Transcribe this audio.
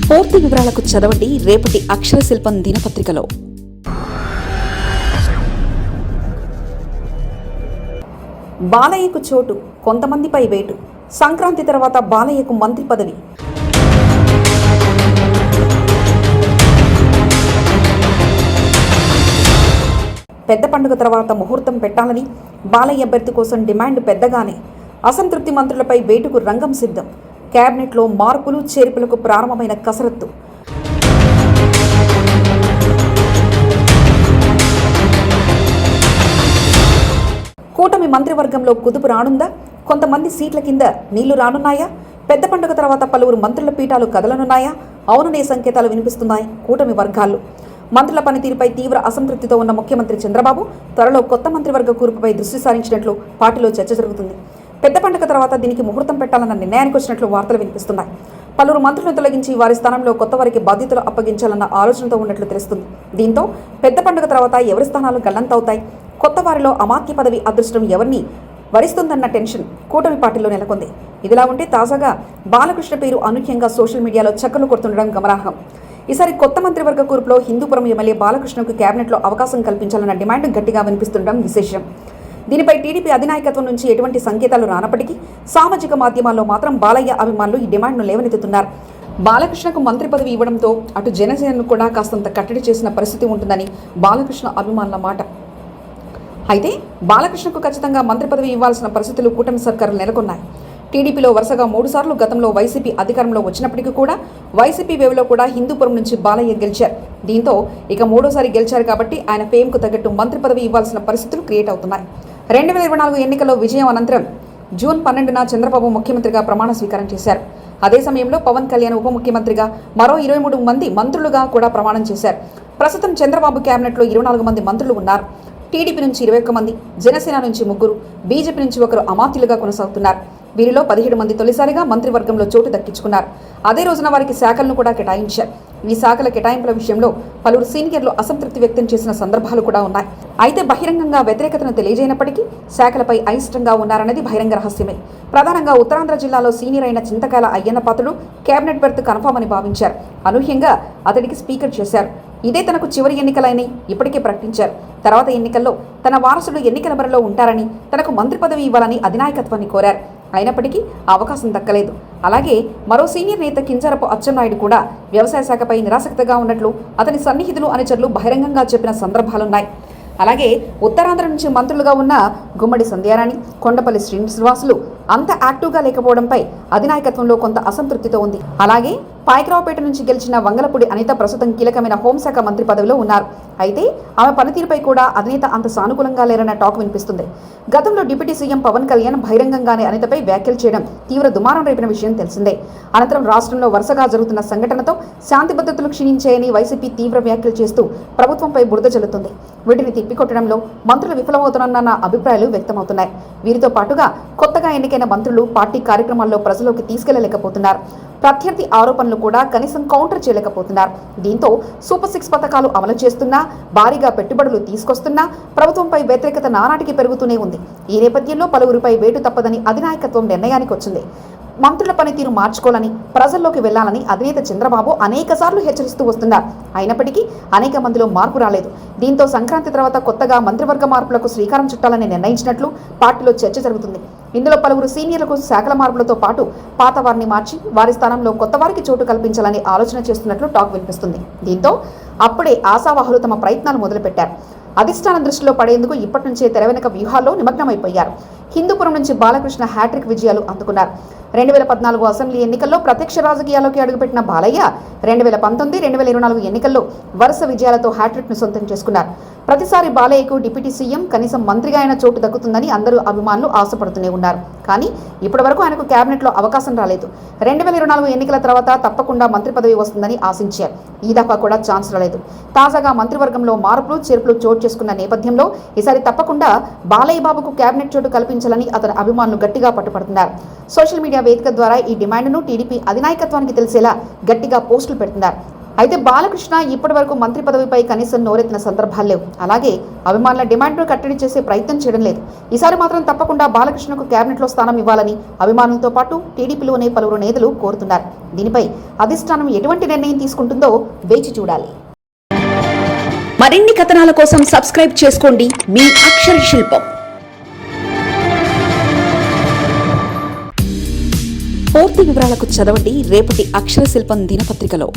పూర్తి వివరాలకు చదవండి రేపటి అక్షర శిల్పం దినపత్రికలో. బాలయ్యకు చోటు, కొంతమందిపై వేటు. సంక్రాంతి తర్వాత బాలయ్యకు మంత్రి పదవి. పెద్ద పండుగ తర్వాత ముహూర్తం పెట్టాలని బాలయ్య అభ్యర్థి కోసం డిమాండ్ పెద్దగానే. అసంతృప్తి మంత్రులపై వేటుకు రంగం సిద్ధం. కేబినెట్లో మార్పులు చేర్పులకు ప్రారంభమైన కసరత్తు. కూటమి మంత్రివర్గంలో కుదుపు రానుందా? కొంతమంది సీట్ల కింద నీళ్లు రానున్నాయా? పెద్ద పండుగ తర్వాత పలువురు మంత్రుల పీఠాలు కదలనున్నాయా? అవుననే సంకేతాలు వినిపిస్తున్నాయి కూటమి వర్గాల్లో. మంత్రుల పనితీరుపై తీవ్ర అసంతృప్తితో ఉన్న ముఖ్యమంత్రి చంద్రబాబు త్వరలో కొత్త మంత్రివర్గ కూర్పుపై దృష్టి సారించినట్లు పార్టీలో చర్చ జరుగుతుంది. పెద్ద పండుగ తర్వాత దీనికి ముహూర్తం పెట్టాలన్న నిర్ణయానికి వచ్చినట్లు వార్తలు వినిపిస్తున్నాయి. పలువురు మంత్రులను తొలగించి వారి స్థానంలో కొత్త వారికి బాధ్యతలు అప్పగించాలన్న ఆలోచనతో ఉన్నట్లు తెలుస్తుంది. దీంతో పెద్ద పండుగ తర్వాత ఎవరి స్థానాలు గల్లంతవుతాయి? కొత్త వారిలో అమాత్య పదవి అదృష్టం ఎవరిని వరిస్తుందన్న టెన్షన్ కూటమి పార్టీలో నెలకొంది. ఇదిలా ఉంటే తాజాగా బాలకృష్ణ పేరు అనూహ్యంగా సోషల్ మీడియాలో చక్కర్లు కొడుతుండడం గమనార్హం. ఈసారి కొత్త మంత్రివర్గ కూర్పులో హిందూపురం ఎమ్మెల్యే బాలకృష్ణకు కేబినెట్లో అవకాశం కల్పించాలన్న డిమాండ్ గట్టిగా వినిపిస్తుండడం విశేషం. దీనిపై టీడీపీ అధినాయకత్వం నుంచి ఎటువంటి సంకేతాలు రానప్పటికీ సామాజిక మాధ్యమాల్లో మాత్రం బాలయ్య అభిమానులు ఈ డిమాండ్ను లేవనెత్తుతున్నారు. బాలకృష్ణకు మంత్రి పదవి ఇవ్వడంతో అటు జనసేనను కూడా కాస్తంత కట్టడి చేసిన పరిస్థితి ఉంటుందని బాలకృష్ణ అభిమానుల మాట. అయితే బాలకృష్ణకు ఖచ్చితంగా మంత్రి పదవి ఇవ్వాల్సిన పరిస్థితులు కూటమి సర్కారులు నెలకొన్నాయి. టీడీపీలో వరుసగా 3 సార్లు గతంలో వైసీపీ అధికారంలో వచ్చినప్పటికీ కూడా వైసీపీ వేవ్లో కూడా హిందూపురం నుంచి బాలయ్య గెలిచారు. దీంతో ఇక 3ోసారి గెలిచారు కాబట్టి ఆయన ఫేమ్కు తగ్గట్టు మంత్రి పదవి ఇవ్వాల్సిన పరిస్థితులు క్రియేట్ అవుతున్నాయి. 2024 ఎన్నికల్లో విజయం అనంతరం జూన్ 12న చంద్రబాబు ముఖ్యమంత్రిగా ప్రమాణ స్వీకారం చేశారు. అదే సమయంలో పవన్ కళ్యాణ్ ఉప ముఖ్యమంత్రిగా మరో 23 మంది మంత్రులుగా కూడా ప్రమాణం చేశారు. ప్రస్తుతం చంద్రబాబు కేబినెట్లో 24 మంది మంత్రులు ఉన్నారు. టీడీపీ నుంచి 21 మంది, జనసేన నుంచి 3, బీజేపీ నుంచి 1 అమాత్యులుగా కొనసాగుతున్నారు. వీరిలో 17 మంది తొలిసారిగా మంత్రివర్గంలో చోటు దక్కించుకున్నారు. అదే రోజున వారికి శాఖలను కూడా కేటాయించారు. ఈ శాఖల కేటాయింపుల విషయంలో పలువురు సీనియర్లు అసంతృప్తి వ్యక్తం చేసిన సందర్భాలు కూడా ఉన్నాయి. అయితే బహిరంగంగా వ్యతిరేకతను తెలియజేయనప్పటికీ శాఖలపై అయిష్టంగా ఉన్నారన్నది బహిరంగ రహస్యమే. ప్రధానంగా ఉత్తరాంధ్ర జిల్లాలో సీనియర్ అయిన చింతకాయల Ayyanna Patrudu cabinet berth confirm అని భావించారు. అనూహ్యంగా అతడికి స్పీకర్ చేశారు. ఇదే తనకు చివరి ఎన్నికలని ఇప్పటికే ప్రకటించారు. తర్వాత ఎన్నికల్లో తన వారసుడు ఎన్నికల బరిలో ఉంటారని, తనకు మంత్రి పదవి ఇవ్వాలని అధినాయకత్వాన్ని కోరారు. అయినప్పటికీ అవకాశం దక్కలేదు. అలాగే మరో సీనియర్ నేత కింజరపు అచ్చెన్నాయుడు కూడా వ్యవసాయ శాఖపై నిరాసక్తిగా ఉన్నట్లు అతని సన్నిహితులు అనుచరులు బహిరంగంగా చెప్పిన సందర్భాలున్నాయి. అలాగే ఉత్తరాంధ్ర నుంచి మంత్రులుగా ఉన్న గుమ్మడి సంధ్యారాణి, కొండపల్లి శ్రీనివాసులు అంత యాక్టివ్గా లేకపోవడంపై అధినాయకత్వంలో కొంత అసంతృప్తితో ఉంది. అలాగే పాయకరావుపేట నుంచి గెలిచిన వంగలపూడి అనిత ప్రస్తుతం కీలకమైన హోంశాఖ మంత్రి పదవిలో ఉన్నారు. అయితే ఆమె పనితీరుపై కూడా అధినేత అంత సానుకూలంగా లేరన్న టాక్ వినిపిస్తుంది. గతంలో డిప్యూటీ సీఎం పవన్ కళ్యాణ్ బహిరంగంగానే అనితపై వ్యాఖ్యలు చేయడం తీవ్ర దుమారం రేపిన విషయం తెలిసిందే. అనంతరం రాష్ట్రంలో వరుసగా జరుగుతున్న సంఘటనతో శాంతి భద్రతలు క్షీణించాయని వైసీపీ తీవ్ర వ్యాఖ్యలు చేస్తూ ప్రభుత్వంపై బురద జల్లుతుంది. వీటిని తిప్పికొట్టడంలో మంత్రులు విఫలమవుతున్న అభిప్రాయాలు వ్యక్తమవుతున్నాయి. వీరితో పాటుగా కొత్తగా ఎన్నికైన మంత్రులు పార్టీ కార్యక్రమాల్లో ప్రజలోకి తీసుకెళ్లలేకపోతున్నారు. ప్రత్యర్థి ఆరోపణలు కూడా కనీసం కౌంటర్ చేయలేకపోతున్నారు. దీంతో సూపర్ 6 పథకాలు అమలు చేస్తున్నా, భారీగా పెట్టుబడులు తీసుకొస్తున్నా ప్రభుత్వంపై వ్యతిరేకత నానాటికి పెరుగుతూనే ఉంది. ఈ నేపథ్యంలో పలువురిపై వేటు తప్పదని అధినాయకత్వం నిర్ణయానికి వచ్చింది. మంత్రుల పనితీరు మార్చుకోవాలని, ప్రజల్లోకి వెళ్లాలని అధినేత చంద్రబాబు అనేకసార్లు హెచ్చరిస్తూ వస్తున్నారు. అయినప్పటికీ అనేక మందిలో మార్పు రాలేదు. దీంతో సంక్రాంతి తర్వాత కొత్తగా మంత్రివర్గ మార్పులకు శ్రీకారం చుట్టాలని నిర్ణయించినట్లు పార్టీలో చర్చ జరుగుతుంది. ఇందులో పలువురు సీనియర్లకు శాఖల మార్పులతో పాటు పాత వారిని మార్చి వారి స్థానంలో కొత్త వారికి చోటు కల్పించాలని ఆలోచన చేస్తున్నట్లు టాక్ వినిపిస్తుంది. దీంతో అప్పుడే ఆశావాహులు తమ ప్రయత్నాలు మొదలుపెట్టారు. అధిష్టానం దృష్టిలో పడేందుకు ఇప్పటి నుంచే తెర వెనుక వ్యూహాల్లో నిమగ్నమైపోయారు. హిందూపురం నుంచి బాలకృష్ణ హ్యాట్రిక్ విజయాలు అందుకున్నారు. 2014 అసెంబ్లీ ఎన్నికల్లో ప్రత్యక్ష రాజకీయాల్లోకి అడుగుపెట్టిన బాలయ్య 2019, 2024 ఎన్నికల్లో వరుస విజయాలతో హ్యాట్రిక్ను సొంతం చేసుకున్నారు. ప్రతిసారి బాలయ్యకు డిప్యూటీ సీఎం, కనీసం మంత్రిగా అయిన చోటు దక్కుతుందని అందరూ అభిమానులు ఆశపడుతూనే ఉన్నారు. కానీ ఇప్పటివరకు ఆయనకు కేబినెట్లో అవకాశం రాలేదు. 2024 ఎన్నికల తర్వాత తప్పకుండా మంత్రి పదవి వస్తుందని ఆశించారు. ఈ దఫా కూడా ఛాన్స్ రాలేదు. తాజాగా మంత్రివర్గంలో మార్పులు చేర్పులు చోటు చేసుకున్న నేపథ్యంలో ఈసారి తప్పకుండా బాలయ్య బాబుకు కేబినెట్ చోటు కల్పించాలని అతని అభిమానులు గట్టిగా పట్టుపడుతున్నారు. సోషల్ మీడియా వేదిక ద్వారా ఈ డిమాండ్ను టీడీపీ అధినాయకత్వానికి తెలిసేలా గట్టిగా పోస్టులు పెడుతున్నారు. అయితే బాలకృష్ణ ఇప్పటి వరకు మంత్రి పదవిపై కనీసం నోరెత్తిన సందర్భాలు లేవు. అలాగే అభిమానుల డిమాండ్ను కట్టడి చేసే ప్రయత్నం చేయడం లేదు. ఈసారి మాత్రం తప్పకుండా బాలకృష్ణకు కేబినెట్లో స్థానం ఇవ్వాలని అభిమానులతో పాటు టీడీపీలోనే పలువురు నేతలు కోరుతున్నారు. దీనిపై అధిష్టానం ఎటువంటి నిర్ణయం తీసుకుంటుందో వేచి చూడాలి. మరిన్ని కథనాల కోసం సబ్స్క్రైబ్ చేసుకోండి మీ అక్షర శిల్పం. పూర్తి వివరాలకు చదవండి రేపటి అక్షర శిల్పం దినపత్రికలో.